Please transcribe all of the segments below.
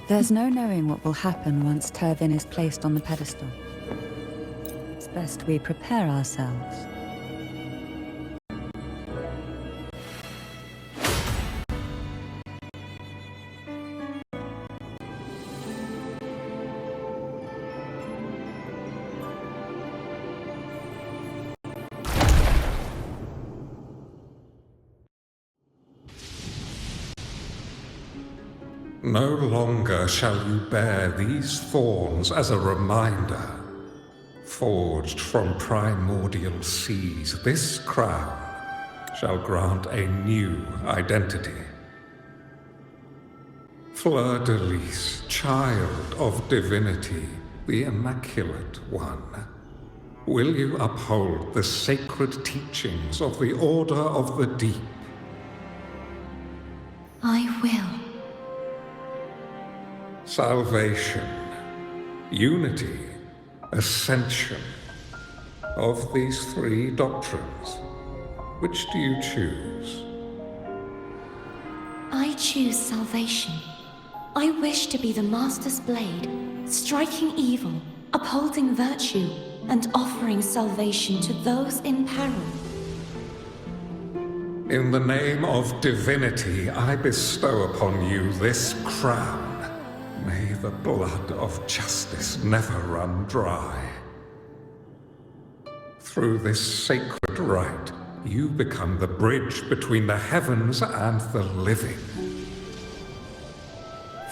There's no knowing what will happen once Turvin is placed on the pedestal. It's best we prepare ourselves. No longer shall you bear these thorns as a reminder. Forged from primordial seas, this crown shall grant a new identity. Fleur-de-Lis, child of divinity, the Immaculate One, will you uphold the sacred teachings of the Order of the Deep? I will. Salvation, unity, ascension. Of these three doctrines, which do you choose? I choose salvation. I wish to be the Master's blade, striking evil, upholding virtue, and offering salvation to those in peril. In the name of divinity, I bestow upon you this crown. May the blood of justice never run dry. Through this sacred rite, you become the bridge between the heavens and the living.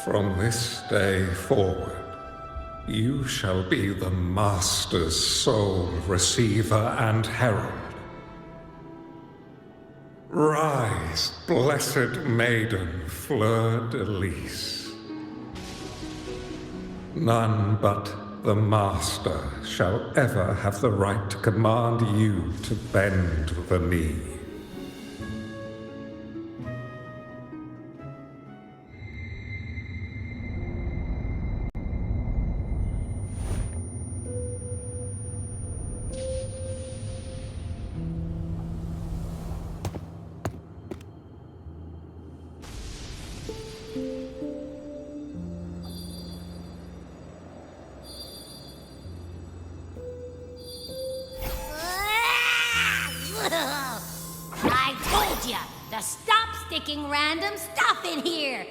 From this day forward, you shall be the Master's sole receiver and herald. Rise, blessed maiden Fleur-de-Lis. None but the Master shall ever have the right to command you to bend the knee. I told ya to stop sticking random stuff in here!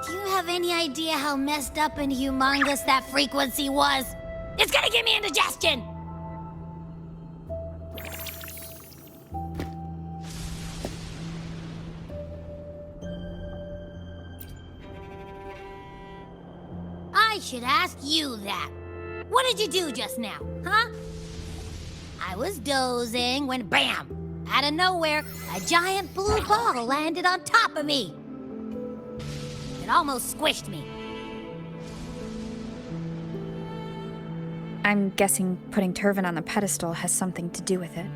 Do you have any idea how messed up and humongous that frequency was? It's gonna give me indigestion! I should ask you that. What did you do just now, huh? I was dozing when BAM! Out of nowhere, a giant blue ball landed on top of me. It almost squished me. I'm guessing putting Turvin on the pedestal has something to do with it.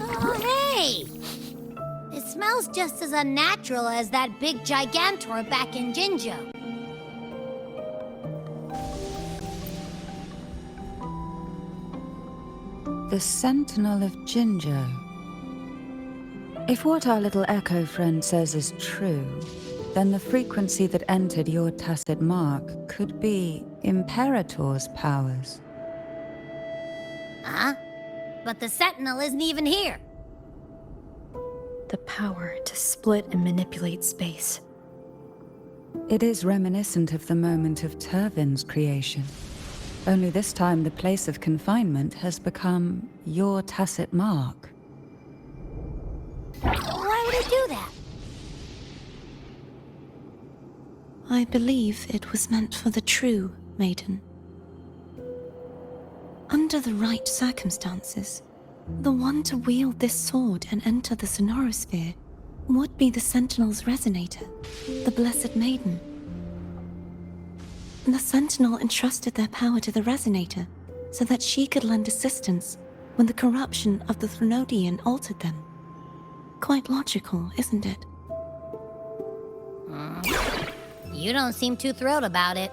Oh, hey! It smells just as unnatural as that big gigantor back in Jinzhou. The Sentinel of Jinzhou. If what our little echo friend says is true, then the frequency that entered your tacit mark could be Imperator's powers. Huh? But the Sentinel isn't even here. The power to split and manipulate space. It is reminiscent of the moment of Turvin's creation. Only this time the place of confinement has become your tacit mark. Why would it do that? I believe it was meant for the true maiden. Under the right circumstances, the one to wield this sword and enter the sonorosphere would be the Sentinel's resonator, the Blessed Maiden. The Sentinel entrusted their power to the resonator so that she could lend assistance when the corruption of the Threnodian altered them. Quite logical, isn't it? You don't seem too thrilled about it.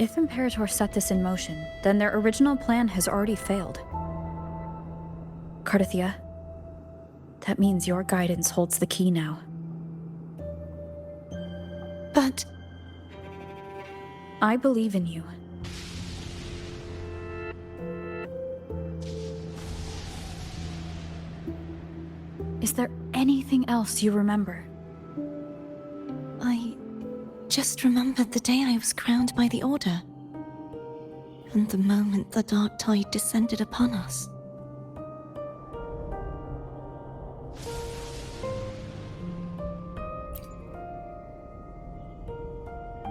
If Imperator set this in motion, then their original plan has already failed. Cardathia, That means your guidance holds the key now. But I believe in you. Is there anything else you remember? I just remembered the day I was crowned by the Order. And the moment the dark tide descended upon us.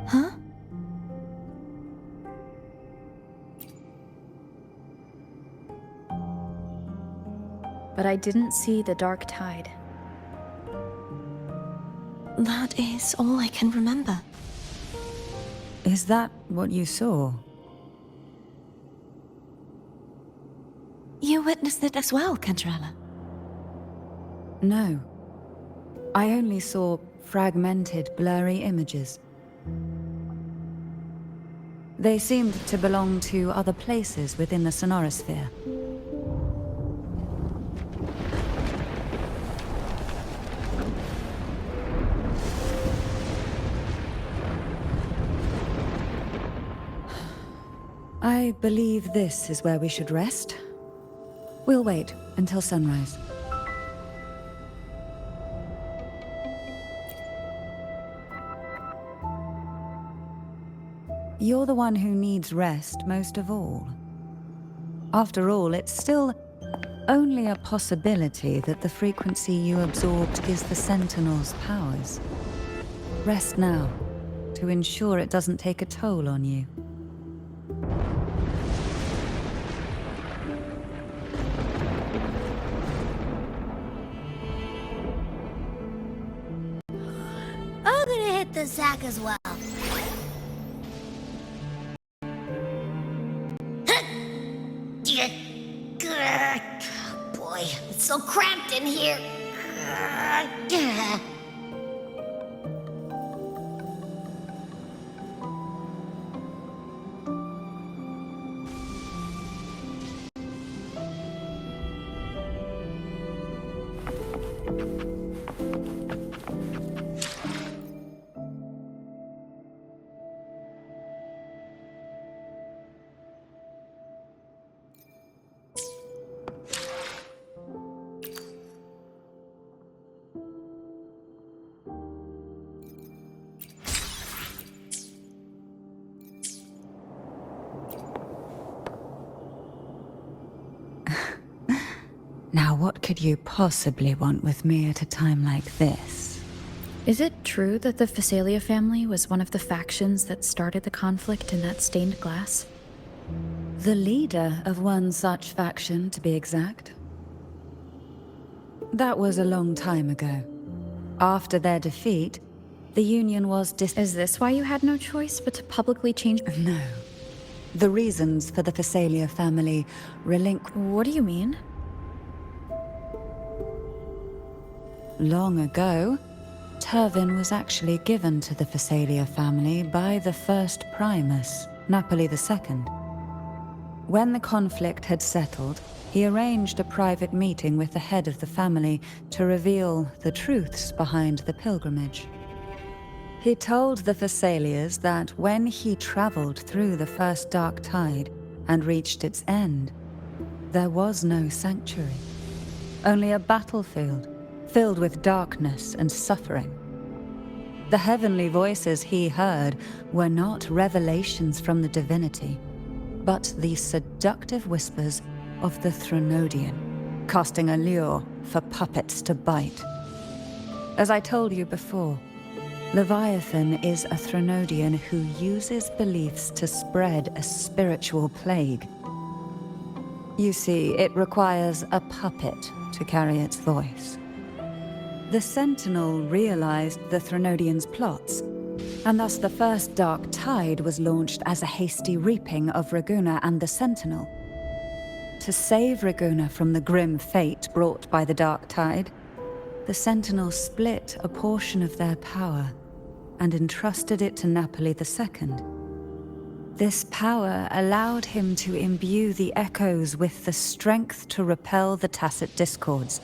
Huh? But I didn't see the dark tide. That is all I can remember. Is that what you saw? You witnessed it as well, Cantarella. No. I only saw fragmented, blurry images. They seemed to belong to other places within the sonorosphere. I believe this is where we should rest. We'll wait until sunrise. You're the one who needs rest most of all. After all, it's still only a possibility that the frequency you absorbed is the Sentinel's powers. Rest now, to ensure it doesn't take a toll on you. I'm gonna hit the sack as well. Boy, it's so cramped in here. Now, what could you possibly want with me at a time like this? Is it true that the Phasalia family was one of the factions that started the conflict in that stained glass? The leader of one such faction, to be exact. That was a long time ago. After their defeat, the Union was Is this why you had no choice but to publicly change? No. The reasons for the Phasalia family What do you mean? Long ago, Turvin was actually given to the Phasalia family by the first Primus, Napoli II. When the conflict had settled, he arranged a private meeting with the head of the family to reveal the truths behind the pilgrimage. He told the Phasalias that when he traveled through the first dark tide and reached its end, there was no sanctuary, only a battlefield filled with darkness and suffering. The heavenly voices he heard were not revelations from the divinity, but the seductive whispers of the Threnodian, casting a lure for puppets to bite. As I told you before, Leviathan is a Threnodian who uses beliefs to spread a spiritual plague. You see, it requires a puppet to carry its voice. The Sentinel realized the Threnodian's plots, and thus the first dark tide was launched as a hasty reaping of Raguna and the Sentinel. To save Raguna from the grim fate brought by the dark tide, the Sentinel split a portion of their power and entrusted it to Napoli II. This power allowed him to imbue the echoes with the strength to repel the tacit discords,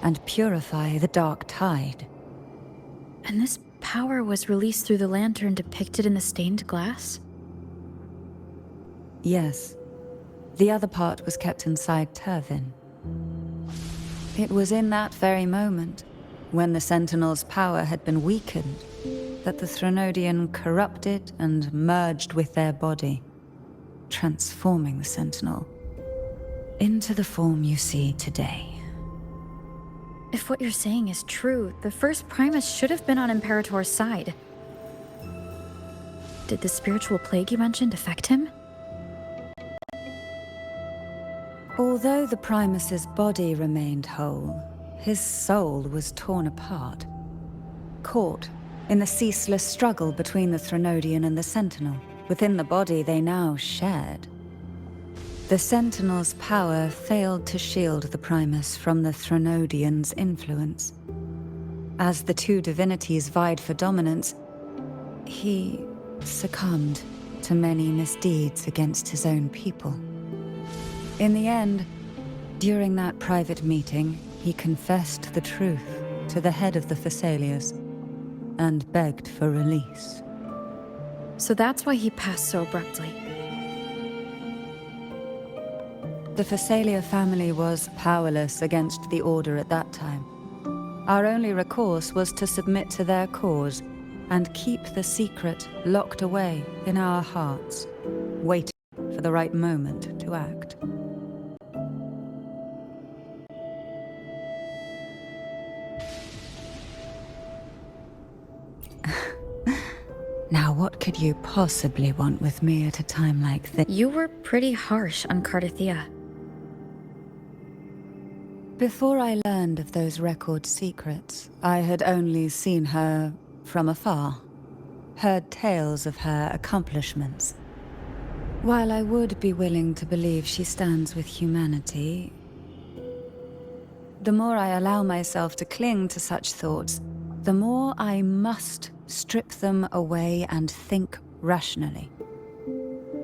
and purify the dark tide. And this power was released through the lantern depicted in the stained glass? Yes. The other part was kept inside Turvin. It was in that very moment, when the Sentinel's power had been weakened, that the Threnodian corrupted and merged with their body, transforming the Sentinel into the form you see today. If what you're saying is true, the first Primus should have been on Imperator's side. Did the spiritual plague you mentioned affect him? Although the Primus's body remained whole, his soul was torn apart, caught in the ceaseless struggle between the Threnodian and the Sentinel. Within the body they now shared. The Sentinel's power failed to shield the Primus from the Threnodian's influence. As the two divinities vied for dominance, he succumbed to many misdeeds against his own people. In the end, during that private meeting, he confessed the truth to the head of the Thessalias and begged for release. So that's why he passed so abruptly. The Thessalia family was powerless against the Order at that time. Our only recourse was to submit to their cause and keep the secret locked away in our hearts, waiting for the right moment to act. Now what could you possibly want with me at a time like this? You were pretty harsh on Cardathea. Before I learned of those record secrets, I had only seen her from afar, heard tales of her accomplishments. While I would be willing to believe she stands with humanity, the more I allow myself to cling to such thoughts, the more I must strip them away and think rationally.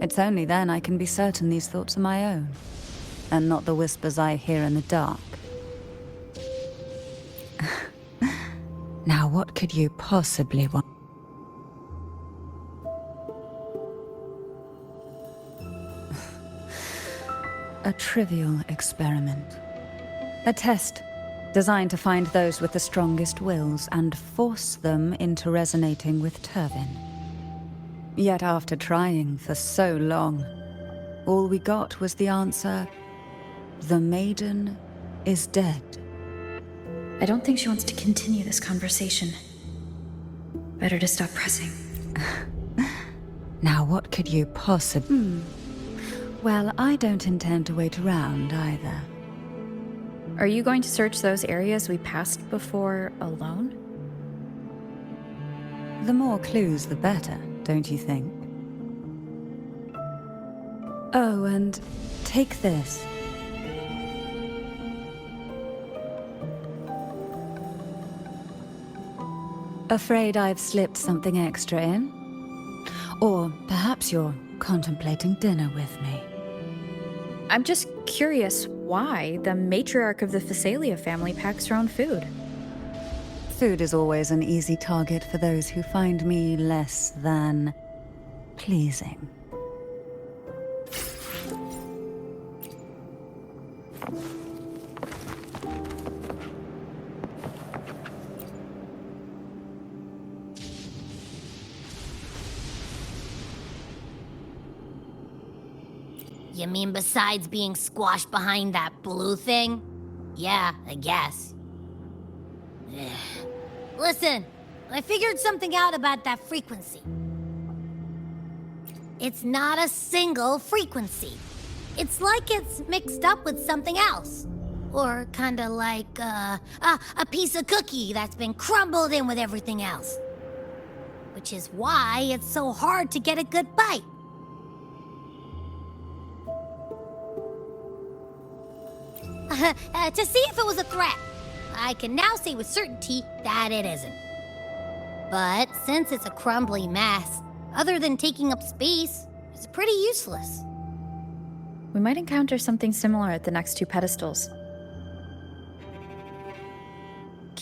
It's only then I can be certain these thoughts are my own, and not the whispers I hear in the dark. Now what could you possibly want? A trivial experiment. A test designed to find those with the strongest wills and force them into resonating with Turvin. Yet after trying for so long, all we got was the answer, "The maiden is dead." I don't think she wants to continue this conversation. Better to stop pressing. Now what could you possibly... Well, I don't intend to wait around either. Are you going to search those areas we passed before alone? The more clues, the better, don't you think? Oh, and take this. Afraid I've slipped something extra in? Or perhaps you're contemplating dinner with me. I'm just curious why the matriarch of the Thessalia family packs her own food. Food is always an easy target for those who find me less than pleasing. You mean besides being squashed behind that blue thing? Yeah, I guess. Listen, I figured something out about that frequency. It's not a single frequency. It's like it's mixed up with something else. Or kinda like, a piece of cookie that's been crumbled in with everything else. Which is why it's so hard to get a good bite. To see if it was a threat. I can now say with certainty that it isn't. But since it's a crumbly mess, other than taking up space, it's pretty useless. We might encounter something similar at the next two pedestals.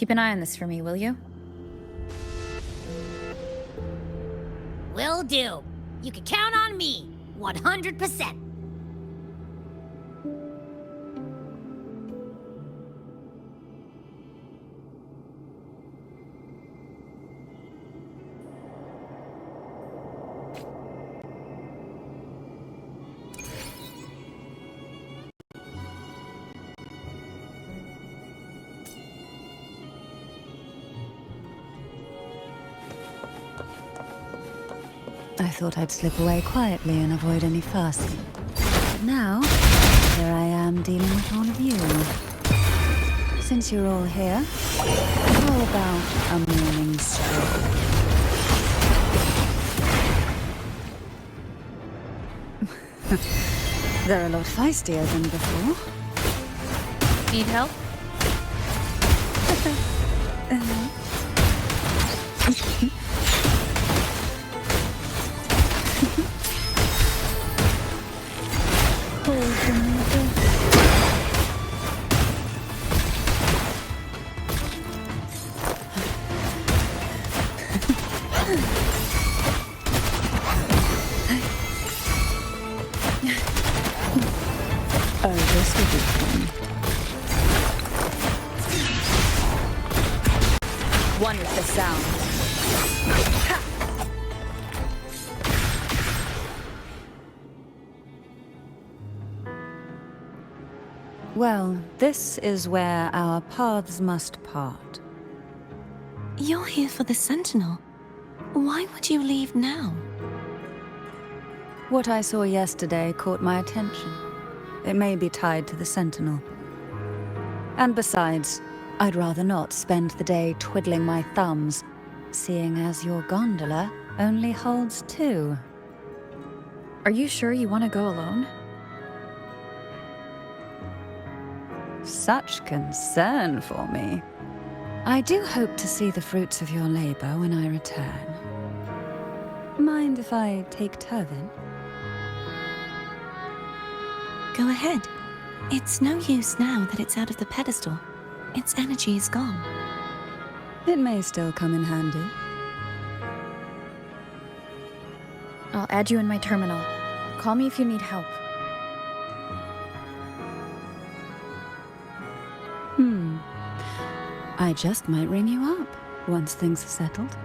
Keep an eye on this for me, will you? Will do. You can count on me, 100%. I thought I'd slip away quietly and avoid any fuss. But now, here I am dealing with all of you. Since you're all here, how about a morning stroll? They're a lot feistier than before. Need help? Oh, this will be fun. One with the sound. Well, this is where our paths must part. You're here for the Sentinel. Why would you leave now? What I saw yesterday caught my attention. It may be tied to the Sentinel. And besides, I'd rather not spend the day twiddling my thumbs, seeing as your gondola only holds 2. Are you sure you want to go alone? Such concern for me. I do hope to see the fruits of your labor when I return. Mind if I take Turvin? Go ahead. It's no use now that it's out of the pedestal. Its energy is gone. It may still come in handy. I'll add you in my terminal. Call me if you need help. I just might ring you up once things are settled.